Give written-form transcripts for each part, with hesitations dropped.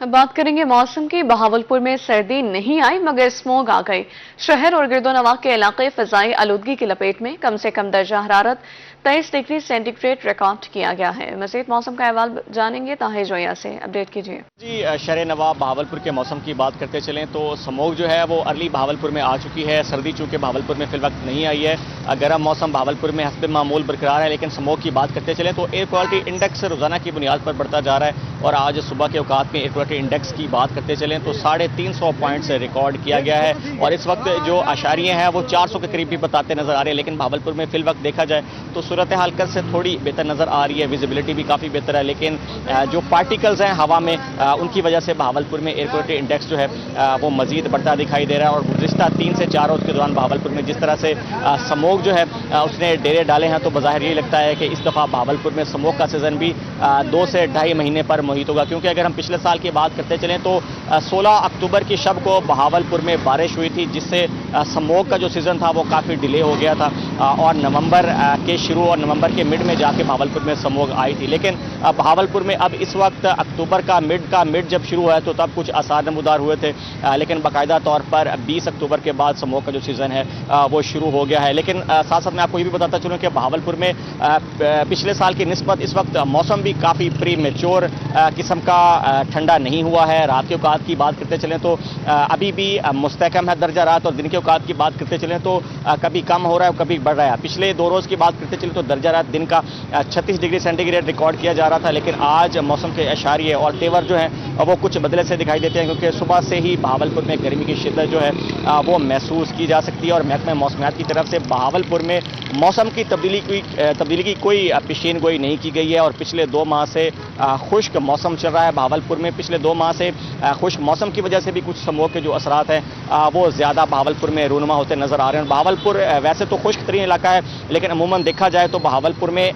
अब बात करेंगे मौसम की। बहावलपुर में सर्दी नहीं आई मगर स्मॉग आ गई। शहर और गिरदोनवा के इलाके फिजाई आलूदगी की लपेट में। कम से कम दर्जा हरारत 23 डिग्री सेंटीग्रेड रिकॉर्ड किया गया है। मजीद मौसम का अहवाल जानेंगे ताहिर जोया से। अपडेट कीजिए जी। शहर नवाब बहावलपुर के मौसम की बात करते चलें तो स्मॉग जो है वो अर्ली बहावलपुर में आ चुकी है। सर्दी चूंकि बहावलपुर में फिल वक्त नहीं आई है। गर्म मौसम बहावलपुर में हस्ब मामूल बरकरार है, लेकिन स्मॉग की बात करते चलें तो एयर क्वालिटी इंडेक्स रोजाना की बुनियाद पर बढ़ता जा रहा है। और आज सुबह के औकात में एयर क्वालिटी इंडेक्स की बात करते चलें तो 350 पॉइंट से रिकॉर्ड किया गया है। और इस वक्त जो आशारिये हैं वो 400 के करीब भी बताते नजर आ रहे हैं। लेकिन बहावलपुर में फिल वक्त देखा जाए तो सूरत हाल कल से थोड़ी बेहतर नजर आ रही है। विजिबिलिटी भी काफी बेहतर है, लेकिन जो पार्टिकल्स हैं हवा में उनकी वजह से बहावलपुर में एयर क्वालिटी इंडेक्स जो है वो मजीद बढ़ता दिखाई दे रहा है। और गुज़िश्ता 3 से 4 रोज के दौरान बहावलपुर में जिस तरह से स्मॉग जो है उसने डेरे डाले हैं, तो बज़ाहिर ये लगता है कि इस दफा बहावलपुर में स्मॉग का सीजन भी 2 से 2.5 महीने पर मुहित होगा। क्योंकि अगर हम पिछले साल की बात करते चलें तो 16 अक्टूबर की शब को बहावलपुर में बारिश हुई थी, जिससे स्मॉग का जो सीजन था वो काफी डिले हो गया था। और नवंबर के शुरू और नवंबर के मिड में जाके बहावलपुर में स्मॉग आई थी। लेकिन बहावलपुर में अब इस वक्त अक्टूबर का मिड जब शुरू हुआ तो तब कुछ आसार नमूदार हुए थे, लेकिन बाकायदा तौर पर 20 अक्टूबर के बाद स्मॉग का जो सीजन है वो शुरू हो गया है। लेकिन साथ साथ मैं आपको ये भी बताता चलूं कि बहावलपुर में पिछले साल की निस्बत इस वक्त मौसम भी काफी प्री मेच्योर किस्म का ठंडा नहीं हुआ है। रात के औकात की बात करते चलें तो अभी भी मुस्तहकम है दर्जा रात, और दिन के औकात की बात करते चलें तो कभी कम हो रहा है कभी बढ़ रहा है। पिछले 2 रोज की बात करते चलें तो दर्जा रात दिन का 36 डिग्री सेंटीग्रेड रिकॉर्ड किया जा रहा था, लेकिन आज मौसम के इशारे और तेवर जो है वो कुछ बदले से दिखाई देते हैं। क्योंकि सुबह से ही बहावलपुर में गर्मी की शिद्दत जो है वो महसूस की जा सकती है। और महकमा मौसमियात की तरफ से बहावलपुर में मौसम की तब्दीली की कोई पेशीन गोई नहीं की गई है। और पिछले 2 माह से खुश्क मौसम चल रहा है बहावलपुर में। पिछले 2 माह से खुश्क मौसम की वजह से भी कुछ स्मॉग के जो असरात हैं वो ज़्यादा बहावलपुर में रूनुमा होते नजर आ रहे हैं। बहावलपुर वैसे तो खुश्क तरीन इलाका है, लेकिन अमूमन देखा जाए तो बहावलपुर में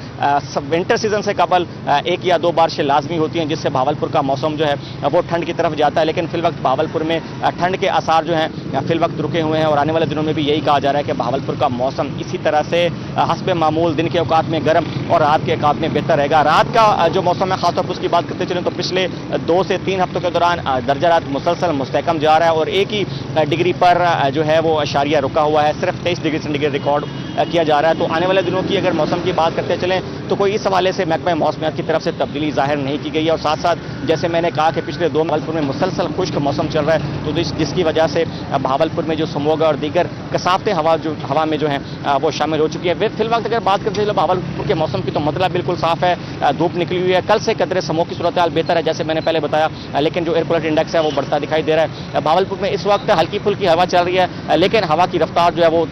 विंटर सीजन से कबल 1 या 2 बारिशें लाजमी होती हैं, जिससे बहावलपुर का मौसम जो है वो ठंड की तरफ जाता है। लेकिन फिल वक्त बहावलपुर में ठंड के आसार जो हैं फिल वक्त रुके हुए हैं। और आने वाले दिनों में भी यही कहा जा रहा है कि बहावलपुर का मौसम इसी तरह से हस्ब मामूल दिन के औकात में गर्म और रात के औकात में बेहतर रहेगा। रात का जो मौसम है खासतौर पर उसकी बात करते चलें तो पिछले 2 से 3 हफ्तों के दौरान दर्जा रात मुसलसल मुस्तहकम जा रहा है। और एक ही डिग्री पर जो है वो अशारिया रुका हुआ है, सिर्फ 23 डिग्री सेंटीग्रेड रिकॉर्ड किया जा रहा है। तो आने वाले दिनों की अगर मौसम की बात करते चलें तो कोई इस हवाले से महकमा मौसमियात की तरफ से तब्दीली जाहिर नहीं की गई है। और साथ साथ जैसे मैंने कहा कि पिछले 2 बहावलपुर में मुसलसल खुश्क मौसम चल रहा है, तो जिसकी वजह से बहावलपुर में जो स्मॉग और दीगर कसाफतें हवा में जो हैं वो शामिल हो चुकी है। फिल वक्त अगर बात करते चलो बहावलपुर के मौसम की तो मतलब बिल्कुल साफ है, धूप निकली हुई है। कल से कदरे स्मॉग की सूरत हाल बेहतर है जैसे मैंने पहले बताया, लेकिन जो एयर क्वालिटी इंडेक्स है वो बढ़ता दिखाई दे रहा है। बहावलपुर में इस वक्त हल्की फुल्की हवा चल रही है, लेकिन हवा की रफ्तार जो है वो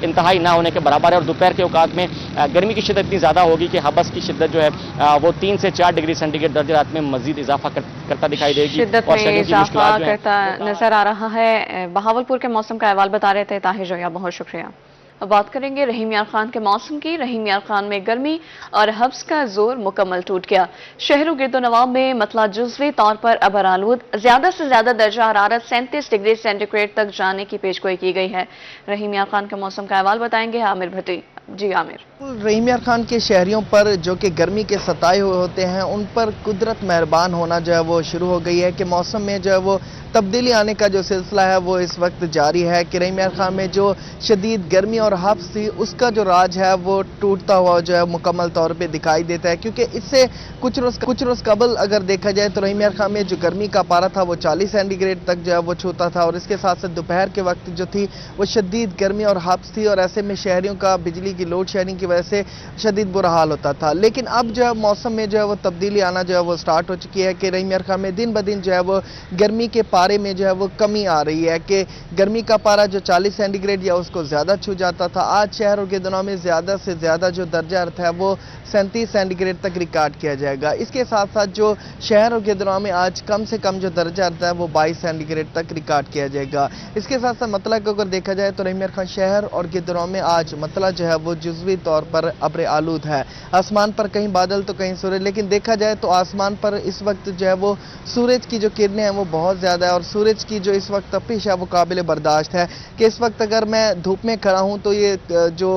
इंतहाई ना होने के बराबर है। और दोपहर के औकात में गर्मी की शिद्दत इतनी ज़्यादा होगी कि हबस की शिद्दत जो है वो 3 से 4 डिग्री सेंटीग्रेड दर्जे रात में मजीद इजाफा करता दिखाई देगी। शिद्दत में इजाफा करता नजर आ रहा है। बहावलपुर के मौसम का अहवाल बता रहे थे ताहिर जोया, बहुत शुक्रिया। अब बात करेंगे रहीम यार खान के मौसम की। रहीम यार खान में गर्मी और हब्स का जोर मुकम्मल टूट गया। शहरों गिरदो नवाब में मतला जुज़वी तौर पर अबर आलूद, ज्यादा से ज्यादा दर्जा हरारत 37 डिग्री सेंटीग्रेड तक जाने की पेशगोई की गई है। रहीम यार खान के मौसम का अहवाल बताएंगे आमिर भट्टी। जी आमिर। रहीम यार खान के शहरियों पर जो कि गर्मी के सताए हुए होते हैं उन पर कुदरत मेहरबान होना जो है वो शुरू हो गई है कि मौसम में जो है वो तब्दीली आने का जो सिलसिला है वो इस वक्त जारी है। कि रहीम यार खान में जो शदीद गर्मी और हब्स थी उसका जो राज है वो टूटता हुआ जो है मुकम्मल तौर पे दिखाई देता है। क्योंकि इससे कुछ रोज कबल अगर देखा जाए तो रहीम यार खान में जो गर्मी का पारा था वो 40 सेंटीग्रेड तक जो है वो छूता था। और इसके साथ साथ दोपहर के वक्त जो थी वो शदीद गर्मी और हब्स थी, और ऐसे में शहरियों का बिजली की लोड शेडिंग की वजह से शदीद बुरा हाल होता था। लेकिन अब जो है मौसम में जो है वो तब्दीली आना जो है वो स्टार्ट हो चुकी है। कि रहीम यार खान में दिन ब दिन जो है वो गर्मी के पारे में जो है वो कमी आ रही है। कि गर्मी का पारा जो 40 सेंटीग्रेड या उसको ज्यादा छू जाता था, आज शहर और गिरदोनवा में ज्यादा से ज्यादा जो दर्जा अर्थ है वो 37 सेंटीग्रेड तक रिकॉर्ड किया जाएगा। इसके साथ साथ जो शहर और गिरदोनवा में आज कम से कम जो दर्जा अर्थ है वो 22 सेंटीग्रेड तक रिकॉर्ड किया जाएगा। इसके साथ साथ मतला को अगर देखा जाए तो रहीम यार खान शहर और गिरदोनवा में आज मतला जो है وہ جزوی طور پر ابر آلود ہے. آسمان پر کہیں بادل تو کہیں سورج, لیکن دیکھا جائے تو آسمان پر اس وقت جو ہے وہ سورج کی جو کرنیں ہیں وہ بہت زیادہ ہے, اور سورج کی جو اس وقت تپش ہے وہ قابل برداشت ہے کہ اس وقت اگر میں دھوپ میں کھڑا ہوں تو یہ جو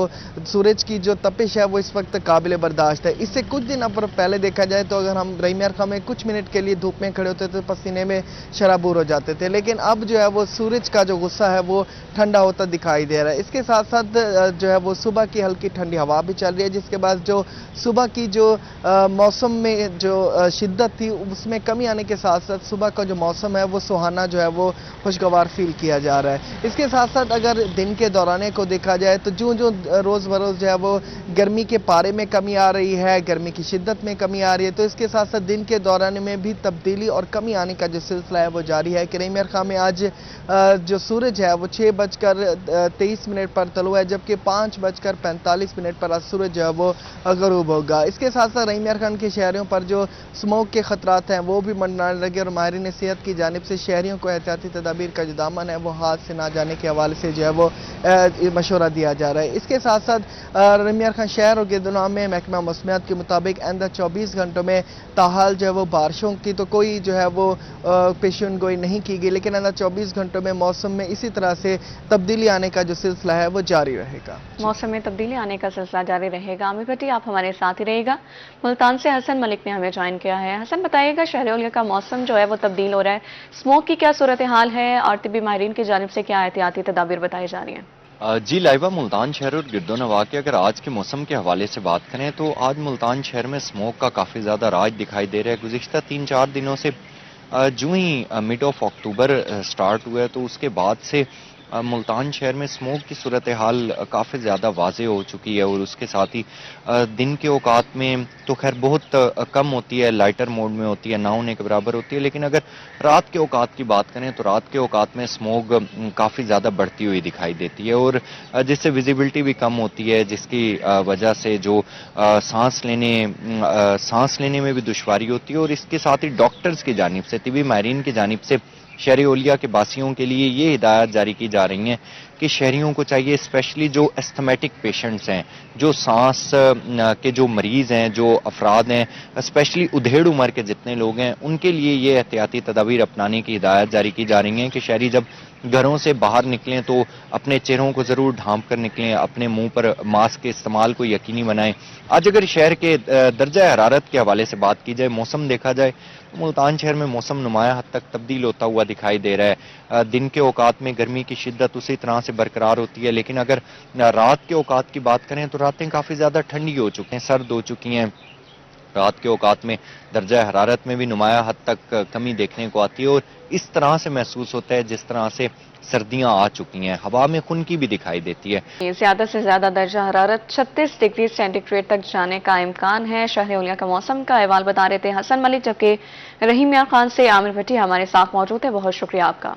سورج کی جو تپش ہے وہ اس وقت قابل برداشت ہے. اس سے کچھ دن پہلے دیکھا جائے تو اگر ہم رحیم یار خان میں کچھ منٹ کے لیے دھوپ میں کھڑے ہوتے تو پسینے میں شرابور ہو جاتے تھے, لیکن اب جو ہے وہ سورج کا جو غصہ ہے وہ ٹھنڈا ہوتا دکھائی دے رہا ہے. اس کے ساتھ ساتھ جو ہے وہ صبح کی ہلکی ٹھنڈی ہوا بھی چل رہی ہے, جس کے بعد جو صبح کی جو موسم میں جو شدت تھی اس میں کمی آنے کے ساتھ ساتھ صبح کا جو موسم ہے وہ سہانا جو ہے وہ خوشگوار فیل کیا جا رہا ہے. اس کے ساتھ ساتھ اگر دن کے دورانے کو دیکھا جائے تو جو روز بروز جو ہے وہ گرمی کے پارے میں کمی آ رہی ہے, گرمی کی شدت میں کمی آ رہی ہے, تو اس کے ساتھ ساتھ دن کے دوران میں بھی تبدیلی اور کمی آنے کا جو سلسلہ ہے وہ جاری ہے. رحیم یار خان میں آج جو سورج ہے وہ 6:23 پر طلوع ہے, جبکہ 5:45 پر آج سورج جو ہے وہ غروب ہوگا. اس کے ساتھ ساتھ رحیم یار خان کے شہریوں پر جو اسموک کے خطرات ہیں وہ بھی منڈرانے لگے, اور ماہرین صحت کی جانب سے شہریوں کو احتیاطی تدابیر کا جو دامن ہے وہ ہاتھ سے نہ جانے کے حوالے سے جو ہے وہ مشورہ دیا جا رہا ہے. اس کے ساتھ ساتھ رحیم یار خان شہر اور گردنواح میں محکمہ موسمیات کے مطابق آئندہ 24 گھنٹوں میں تاحال جو ہے وہ بارشوں کی تو کوئی جو ہے وہ پیشن گوئی نہیں کی گئی, لیکن آئندہ 24 گھنٹوں میں موسم میں اسی طرح سے تبدیلی آنے کا جو سلسلہ ہے وہ جاری رہے گا. موسم میں تبدیلی آنے کا سلسلہ جاری رہے گا. عامر بھٹی آپ ہمارے ساتھ ہی رہے گا. ملتان سے حسن ملک نے ہمیں جوائن کیا ہے. حسن بتائیے گا شہر اولیا کا موسم جو ہے وہ تبدیل ہو رہا ہے, اسموک کی کیا صورتحال ہے اور طبی ماہرین کی جانب سے کیا احتیاطی تدابیر بتائی جا رہی ہیں؟ جی لائبہ, ملتان شہر اور گرد و نواح کے اگر آج کے موسم کے حوالے سے بات کریں تو آج ملتان شہر میں اسموک کا کافی زیادہ راج دکھائی دے رہا ہے. گزشتہ 3-4 دنوں سے جو ہی مڈ آف اکتوبر سٹارٹ ہوا ہے تو اس کے بعد سے ملتان شہر میں اسموک کی صورتحال کافی زیادہ واضح ہو چکی ہے, اور اس کے ساتھ ہی دن کے اوقات میں تو خیر بہت کم ہوتی ہے, لائٹر موڈ میں ہوتی ہے, نہ ہونے کے برابر ہوتی ہے, لیکن اگر رات کے اوقات کی بات کریں تو رات کے اوقات میں اسموک کافی زیادہ بڑھتی ہوئی دکھائی دیتی ہے, اور جس سے ویزیبلٹی بھی کم ہوتی ہے, جس کی وجہ سے جو سانس لینے میں بھی دشواری ہوتی ہے. اور اس کے ساتھ ہی ڈاکٹرز کی جانب سے, طبی ماہرین کی جانب سے شہر اولیا کے باسیوں کے لیے یہ ہدایات جاری کی جا رہی ہیں کہ شہریوں کو چاہیے, اسپیشلی جو استھمیٹک پیشنٹس ہیں, جو سانس کے جو مریض ہیں, جو افراد ہیں, اسپیشلی ادھیڑ عمر کے جتنے لوگ ہیں, ان کے لیے یہ احتیاطی تدابیر اپنانے کی ہدایت جاری کی جا رہی ہیں کہ شہری جب گھروں سے باہر نکلیں تو اپنے چہروں کو ضرور ڈھانپ کر نکلیں, اپنے منہ پر ماسک کے استعمال کو یقینی بنائیں. آج اگر شہر کے درجہ حرارت کے حوالے سے بات کی جائے, موسم دیکھا جائے تو ملتان شہر میں موسم نمایاں حد تک تبدیل ہوتا ہوا دکھائی دے رہا ہے. دن کے اوقات میں گرمی کی شدت اسی طرح سے برقرار ہوتی ہے, لیکن اگر رات کے اوقات کی بات کریں تو راتیں کافی زیادہ ٹھنڈی ہو چکی ہیں, سرد ہو چکی ہیں. رات کے اوقات میں درجہ حرارت میں بھی نمایاں حد تک کمی دیکھنے کو آتی ہے, اور اس طرح سے محسوس ہوتا ہے جس طرح سے سردیاں آ چکی ہیں. ہوا میں خنکی بھی دکھائی دیتی ہے. زیادہ سے زیادہ درجہ حرارت 36 ڈگری سینٹی گریڈ تک جانے کا امکان ہے. شہر اولیا کا موسم کا احوال بتا رہے تھے حسن ملک, جبکہ رحیم یار خان سے عامر بھٹی ہمارے ساتھ موجود ہے. بہت شکریہ آپ کا.